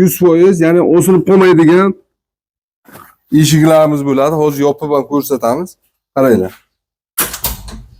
100%, ya'ni osilib qolmaydigan eshiklarimiz bo'ladi. Hozir yopib ham ko'rsatamiz. Qaranglar.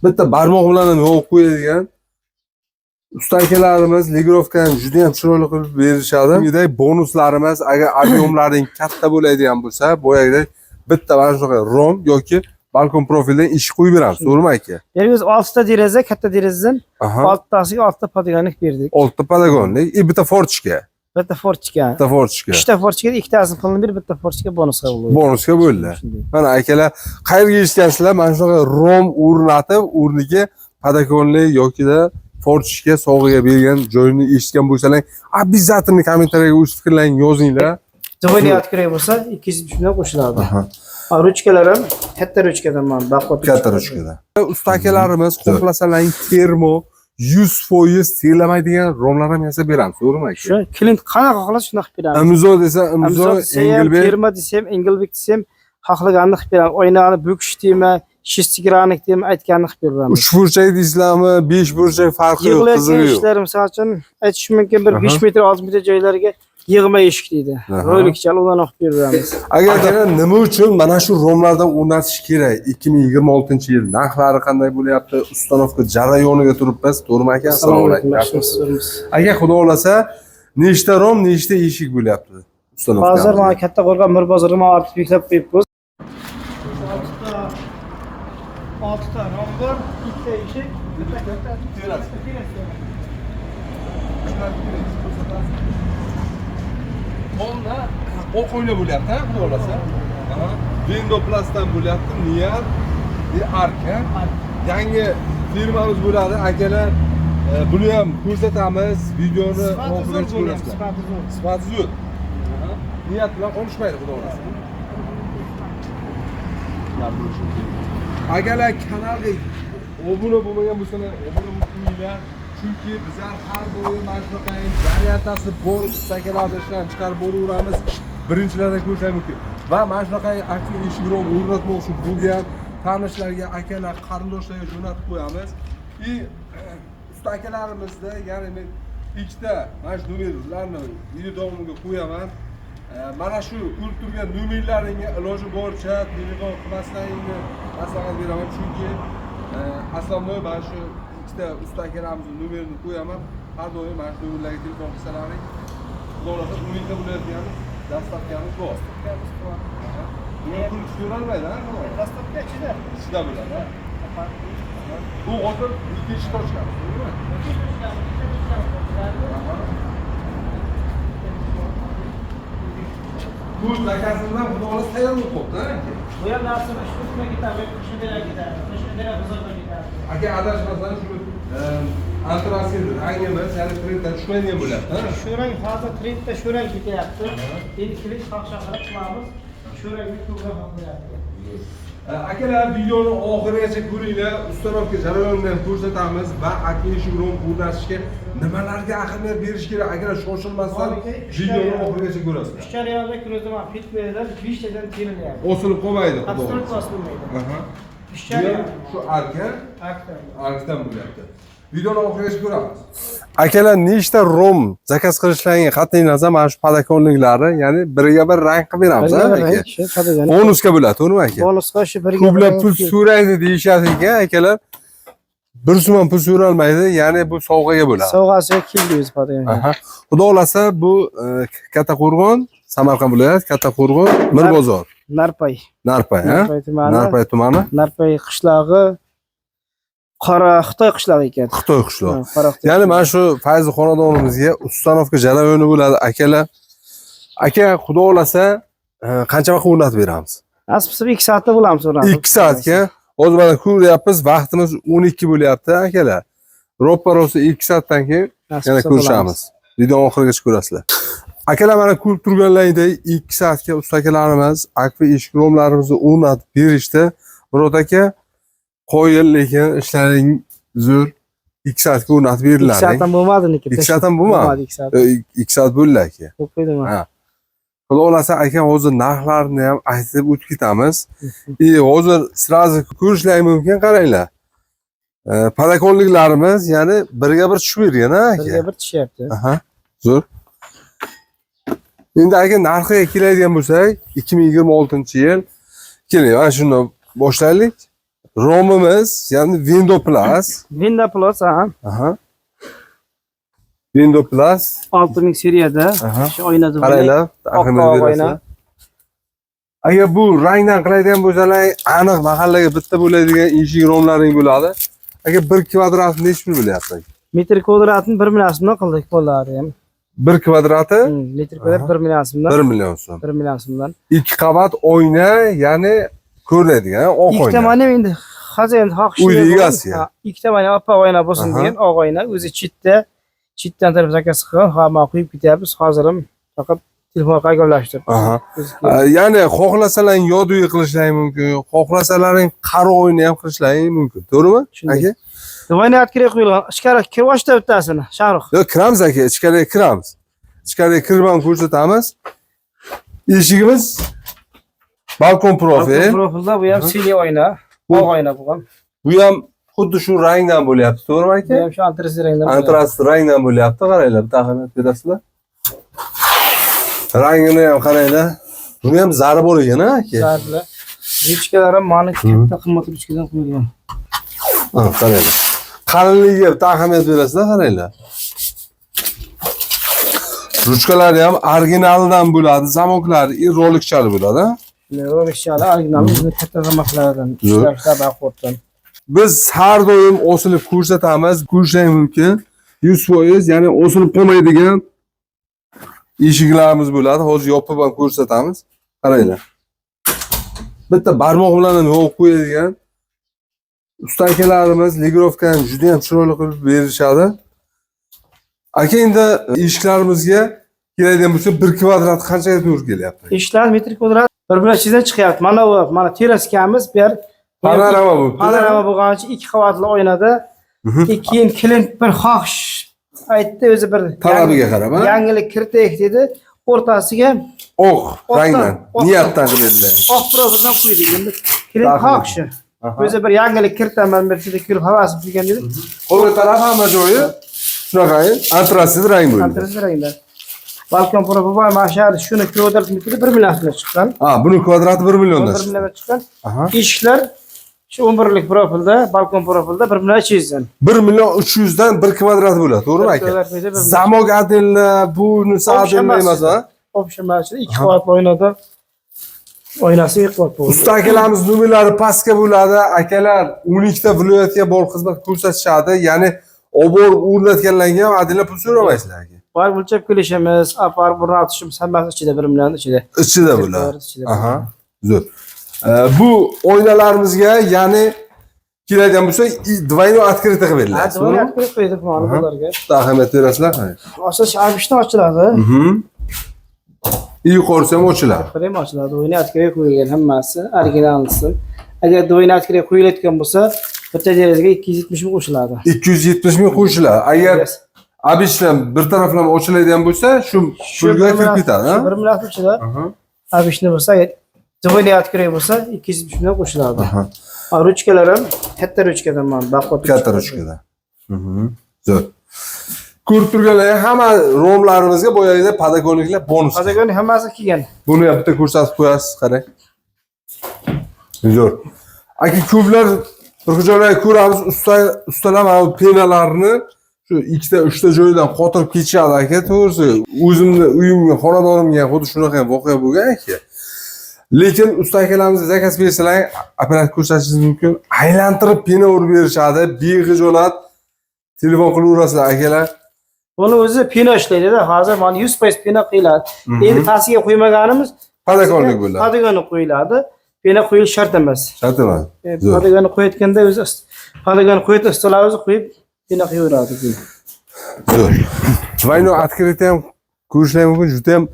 Bitta barmoq bilan ham yopib qo'yadigan usta akalarimiz legirovkani juda ham chiroyli qilib berishadi. Bunday bonuslarimiz agar ob'yomlaring katta bo'ladigan bo'lsa, boyagidek bitta mana shunaqa rom yoki balkon profildan eshik qo'yib beramiz. To'g'rimi aka? Biz 6 ta deraza, katta derazadan 6 tasiga 6 ta podagonlik berdik. 6 ta podagonlik, bitta forchka. Bitta forchka. Bitta forchka. 3 ta forchka, 2 tasini qilinib berib, bitta forchka bonusga bo'ldi. Bonusga bo'ldi. Mana akalar, qayerga eshitgansizlar? Mana shunaqa rom o'rnatib, o'rniga podagonlik yoki-da forchka sovg'aga bergan joyini eshitgan bo'lsalaring, обязательно kommentariyaga o'z fikrlaringizni yozinglar. Joyni kerak bo'lsa 200 dan qo'shiladi. Ruchkalar ham katta ruchkadan mana baquvvat. Katta ruchkadan. Usta akalarimiz xohlasalar termo 100% terlamaydigan romlar ham yasab beramiz, to'g'rimi aka? Shu klient qanaqa xohlasa shunaqa qilib beramiz. Imzo desa, imzo, Engelbek. Termo desam, Engelbek desam, xohlaganini qilib beramiz. Oynani bo'kish tema, shestigranlik tema aytganini qilib beramiz. 3 burchak deysizlarmi, 5 burchak farqi yo'q, qizig'i yo'q. Ishlar misol uchun aytish mumkin, bir 5 metr, 6 metr joylarga yig'ma eshik deydi. Rolikchal ularni olib beramiz. Agar nima uchun mana shu romlardan o'rnatish kerak? 2026-yil narxlari qanday bo'lyapti? Ustanovka jarayoniga turibmiz. To'g'rimi aka? Assalomu alaykum. Aka, xudo xolasa, nechta rom, nechta eshik bo'lyapti? Ustanovka. Hozir mana katta qo'rg'on bir bozorga ortib yuklab qo'yibmiz. 6 ta rom bor, 2 ta eshik, bitta katta terasa. Onda oq o'yna bo'lyapti, ha, xudo xolasa. Vendoplastdan bo'lyapti, niyat, arka. Yangi firmamiz bo'ladi, akalar. Buni ham ko'rsatamiz, videoni oxirigacha ko'rasizlar. Sifati zo'r. Niyat bilan qolishmaydi, xudo xolasa. Agarlar kanalga obuna bo'lmagan bo'lsalar, obuna bo'linglar. Chunki bizlar har doim mana shunaqa variantasi bor ustakalarda ishlab chiqarib boraveramiz. Birinchilardan ko'rish mumkin. Va mana shunaqa aktiv eshik rom o'rnatmoqchi bo'lgan tanishlarga, akalar, qarindoshlarga jo'natib qo'yamiz. Usta akalarimizda, ya'ni men ikkita mana shu nomerlarni video davomiga qo'yaman. Mana shu ko'rib turgan nomerlaringga iloji boricha telefon qilmaslaringni maslahat beraman. Chunki aslomoy mana shu ikkita usta akalarimizni nomerini qo'yaman. Har doim mana shu nomerlarga telefon qilsalaring, xudo xolasa umidda bo'layotganimiz dastavkamiz bor. Nima pul so'ralmaydi, ha? Dastavka ichida. Ichida bo'ladi, ha? Bu hozir ikkinchi tochkamiz, to'g'rimi? Bu zakazimdan xudo xolasa tayyor bo'lib qoldi, ha? Bu ham narsani shu kunga ketadi, shu yerga ketadi, shu yerga bozorga ketadi. Aka adashmasdan shu antrasil rangimiz, ya'ni trenddan tushmaydigan bo'lyapti, ha? Shu rang hozir trendda shu rang ketyapti. Endi klient xohishini qilamiz. Shu rangni ko'proq qilyapti. Akalar, videoni oxirigacha ko'ringlar. Ustanovka jarayonini ham ko'rsatamiz va eshik rom o'rnatishga nimalarga ahamiyat berish kerak? Agar shoshilmasdan videoni oxirigacha ko'rasiz. Ish jarayonida ko'rsatam, fitmelar 5 tadan terilyapti. Osilib qolmaydi, xudo Absolut xolasa. osilmaydi. Ish Shu arkdan bo'lyapti. Videoni oxirigacha ko'ramiz. Akalar, nechta rom zakaz qilishlaringga qat'iy nazar mana shu podagonliklari, ya'ni biriga bir rang qilib beramiz, ha aka? Bonusga bo'ladi, to'g'rimi aka? Bonusga shu biriga ko'plab pul so'raydi deyishadi ekan, akalar. Bir so'm ham pul so'ralmaydi, ya'ni bu sovg'aga bo'ladi. Sovg'asiga keldi podagon. Xudo xolasa, bu Kattaqo'rg'on, Samarqand viloyati Kattaqo'rg'on, Mirbozor. Narpay. Narpay, ha? Narpay tumani. Narpay qishlog'i Qora Xitoy qishlog'i ekan. Xitoy qishlog'i. Ya'ni mana shu Fayzi xonadonimizga ustanovka jarayoni bo'ladi, akalar. Aka, xudo xolasa, qancha vaqt o'rnatib beramiz? Asl 2 soatda bo'lamiz o'rnatib. 2 soatga. Hozir mana ko'ryapmiz, vaqtimiz 12 bo'lyapti, akalar. Ro'ppa-ro'sa 2 soatdan keyin yana ko'rishamiz. Video oxirigacha ko'rasizlar. Akalar, mana ko'rib turganlaringdek 2 soatga usta akalarimiz akfa eshik romlarimizni o'rnatib berishdi. Murod aka, qo'yil, lekin ishlaring zo'r. 2 soatga o'rnatib beriladi. 2 soatdan bo'lmadi lekin. 2 soatdan bo'lmadi. 2 soat bo'ldi aka. Ko'p qo'ydim. Ha. Xudo xolasa aka, hozir narxlarni ham aytib o'tib ketamiz. Hozir sirazi ko'rishlaring mumkin, qaranglar. Podagonliklarimiz, ya'ni biriga bir tushib bergan, ha aka? Biriga bir tushyapti. Zo'r. Endi aka narxiga keladigan bo'lsak, 2026-yil keling, mana shuni boshlaylik. Romimiz, ya'ni Windows Plus. Windows Plus ha. Aha. Windows Plus 6000 seriyada. Shu oynada qaranglar, ahamiyat berasizlar. Agar bu rangdan qiladigan bo'lsalar, aniq mahallaga bitta bo'ladigan eshik romlaring bo'ladi. Agar 1 kvadrat necha pul bo'lyapti? Metr kvadratini 1 million so'mdan qildik qo'llari ham. 1 kvadrati metr kvadrat 1 million so'mdan. 1 million so'm. 1 million so'mdan. 2 qavat oyna, ya'ni ko'rinadigan oq oyna. Ikkita mana endi hozir xohish. Uyni egasiga. Ikkita mana oppoq oyna bo'lsin degan oq oyna, o'zi chitdan taraf zakasi qilgan, hamma qo'yib ketyapmiz. Hozir ham faqat telefon orqali gaplashtirib. Ya'ni xohlasalaring yoduy qilishlaring mumkin, xohlasalaring qaro oyna ham qilishlaring mumkin. To'g'rimi? Aka? Oyna kerak qo'yilgan. Ichkari kirib ochdi bittasini. Shahrux. Yo'q, kiramiz aka, ichkariga kiramiz. Ichkariga kirib ko'rsatamiz. Eshigimiz balkon profil. Profilda bu ham siniy oyna, oq oyna bo'lgan. Bu ham xuddi shu rangdan bo'lyapti, to'g'rimi aka? Bu ham shu antras rangdan. Antras rangdan bo'lyapti, qaranglar, bitta ahamiyat berasizlar. Rangini ham qaranglar. Buni ham zari bor ekan, aka. Zarlar. Ruchkalar ham mana katta qimmat ruchkadan qo'yilgan. Ha, qaranglar. Qalinligiga bitta ahamiyat berasizlar, qaranglar. Ruchkalari ham originaldan bo'ladi, zamoklari rolikchali bo'ladi. Rolikchali original o'zini katta zamoklaridan, ishlab qo'ygan. Biz har doim osilib ko'rsatamiz, ko'rishingiz mumkin. 100%, ya'ni osilib qolmaydigan eshiklarimiz bo'ladi. Hozir yopib ham ko'rsatamiz. Qaranglar. Bitta barmoq bilan ham yopib qo'yadigan usta akalarimiz ligrovkani juda ham chiroyli qilib berishadi. Aka, endi eshiklarimizga keladigan bo'lsa 1 kvadrat qanchaga to'g'ri kelyapti? Eshiklar metr kvadrat 1.8 dan chiqyapti. Mana teraskamiz bu yer panorama bo'libdi. Panorama bo'lgani uchun 2 qavatli oynada keyin klient bir xohish aytdi, o'zi bir talabiga qarab, yangilik kiritaylik dedi. O'rtasiga oq rangdan, niyatdan qiladilar. Oq profildan qo'ydik. Endi klient xohishi. O'zi bir yangilik kiritaman, bir juda ko'p havas qilgan dedi. Qo'l taraf hamma joyi shunaqa antrasid rang bo'ldi. Antrasid rangda. Balkon profil va mashar shuni kvadrat metri 1 million so'mga chiqqan. Ha, buni kvadrati 1 milliondan. 1 millionga chiqqan. Eshiklar shu 11 lik profilda, balkon profilda 1 million 300 dan. 1 million 300 dan 1 kvadrat bo'ladi, to'g'rimi aka? Zamok adellar, bunisi adellar emas, ha? Opsiyalar 2 qavatli oynada oynasi 2 qavat bo'ladi. Usta akalarimiz nomerlari pastga bo'ladi. Akalar 12 ta viloyatga bor xizmat ko'rsatishadi. Ya'ni obor o'rnatganlarga ham adellar pul so'ramaysizlar aka. Bor o'lchab kelishimiz, apar o'rnatishimiz hammasi ichida 1 million ichida. Ichida bo'ladi. Aha. Zo'r. Bu oynalarimizga, ya'ni keladigan bo'lsa, двойной открытый qilib beriladi. Двойной открытый qo'ydik mana bularga. Ahamiyat berasizlar. Asosan avishni ochiladi. Yuqorisi ham ochiladi. Ham ochiladi. Двойной открытый qo'yilgan hammasi originalisi. Agar двойной открытый qo'yilayotgan bo'lsa, bitta derazaga 270 ming qo'shiladi. 270 ming qo'shiladi. Agar abishlar bir taraflama ochiladigan bo'lsa, shu pulga kirib ketadi, ha? 1 million ichida. Abishni bo'lsa, двойной открытый bo'lsa 270 ming qo'shiladi. Ruchkalar ham katta ruchkadan mana baqot. Katta ruchkadan. Zo'r. Ko'rib turganlar hamma romlarimizga boyagida padagonliklar bonus. Padagonik hammasi kelgan. Buni ham bitta ko'rsatib qo'yasiz, qarang. Zo'r. Aka, ko'plar bir joylarga ko'ramiz, ustalar mana penalarni shu 2 ta 3 ta joydan qotirib ketishadi aka, to'g'risi. O'zimni uyimga, xonadonimga xuddi shunaqa voqea bo'lgan aka. Lekin usta akalarimiz zakaz bersalar, operativ ko'rsatishingiz mumkin. Aylantirib pena urib berishadi, bexijolat telefon qilaverasizlar akalar. Buni o'zi pena ishlaydi-da. Hozir mana 100% pena qo'yiladi. Endi pastiga qo'ymaganimiz padagonlik bo'ladi. Padagonlik qo'yiladi. Pena qo'yish shart emas. Shart emas. Padagonlik qo'yayotganda o'zi padagonlik qo'yib, ustalar o'zi qo'yib pena qo'yaveradi. Zo'r. Двойной открытый ham ko'rishlar mumkin, juda ham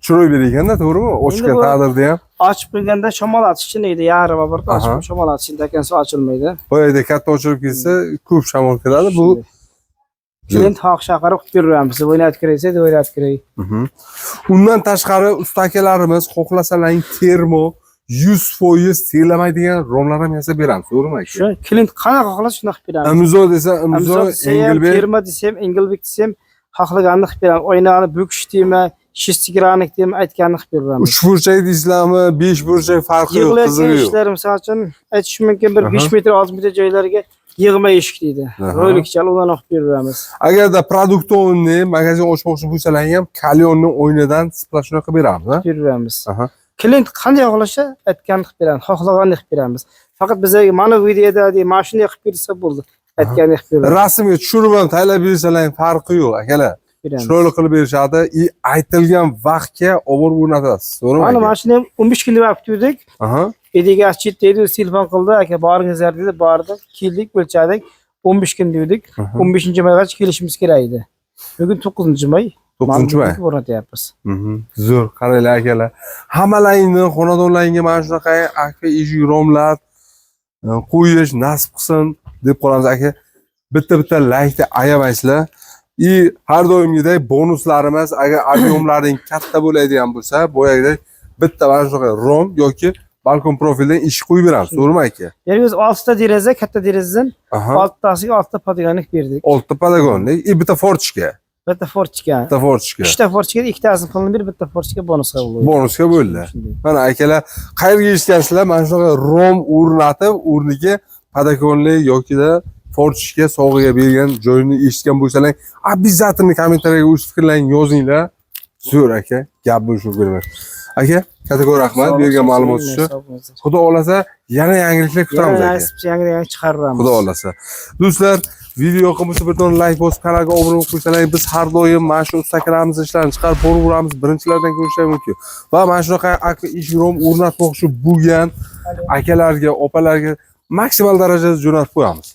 chiroy berganda, to'g'rimi? Ochgan taqdirda ham. Ochib qo'yganda shamol atishini yarim bir ochib shamol atishini ekansa ochilmaydi. Boyada katta ochilib ketsa, ko'p shamol kiradi. Bu klient xohish chaqirib qilib beramiz. Двойной открытый, двойной открытый. Undan tashqari usta akalarimiz xohlasalaring termo 100% terlamaydigan romlar ham yasab beramiz, to'g'rimi aka? Shu klient qanaqa xohlasa shunaqa qilib beramiz. Imzo desa, imzo, Engelbek. Termo desam, Engelbek desam, xohlaganini qilib beramiz. Oynani bo'kish tema, shestigrannik deb aytganini qilib beramiz. 3 burchak deysizlarmi, 5 burchak farqi yo'q, Yig'iladigan qizig'i yo'q. ishlar misol uchun aytish mumkin bir 5 metr 6 metr joylarga yig'ma eshik deydi. Rolikchal udan qilib beramiz. Agarda produktonni magazin ochmoqchi bo'lsalar ham kalyonni o'yinidan splashni qilib beramiz, ha? Qilib beramiz. Aha. Klient qanday xohlasa aytganini qilib beramiz, xohlaganini qilib beramiz. Faqat bizga mana videoda deydi, mana shunday qilib bersa bo'ldi. Aytganini qilib beramiz. Rasmga tushirib ham taylab bersalar ham farqi yo'q, akalar. Chiroyli qilib berishadi. Aytilgan vaqtga olib o'rnatasiz. To'g'rimi? Mana shuni 15 kun deb kutdik. Aha. Ediga chit dedi, telefon qildi, aka boringizlar dedi, bordik, keldik, o'lchadik. 15 kun dedik. 15-maygacha kelishimiz kerak edi. Bugun 9-may. 9-may. O'rnatyapmiz. Zo'r, qaranglar akalar. Hammalaringni xonadonlaringga mana shunaqa aka eshik romlar qo'yish nasib qilsin deb qolamiz aka. Bitta laykni ayamaysizlar. Har doimgidek bonuslarimiz agar ob'yomlaring katta bo'ladigan bo'lsa, boyagidek bitta mana shunaqa rom yoki balkon profildan eshik qo'yib beramiz, to'g'rimi aka? Ya'ni biz 6 ta deraza, katta derazadan 6tasiga 6 ta podagonlik berdik. 6 ta podagonlik, bitta forchka. Bitta forchka. Bitta forchka. 3 ta forchka, 2 tasini qilinib berib, bitta forchka bonusga bo'ldi. Bonusga bo'ldi. Mana akalar, qayerga eshitgansizlar? Mana shunaqa rom o'rnatib, o'rniga podagonlik yoki-da forchka sovg'aga bergan joyini eshitgan bo'lsalar, обязательно kommentariyaga o'z fikrlaringizni yozinglar. Zo'r aka, gap bo'lishi kerak. Aka, katta rahmat bergan ma'lumot uchun. Xudo xolasa, yana yangiliklar kutamiz aka. Yangi chiqaramiz. Xudo xolasa. Do'stlar, video yoqimlisi bir dona like bosib, kanalga obuna bo'lib qo'ysalar, biz har doim mana shu Instagramimiz ishlarini chiqarib boraveramiz, birinchilardan ko'rishingiz mumkin. Va mana shunaqa aka eshik rom o'rnatmoqchi bo'lgan akalarga, opalarga maksimal darajada jo'natib qo'yamiz.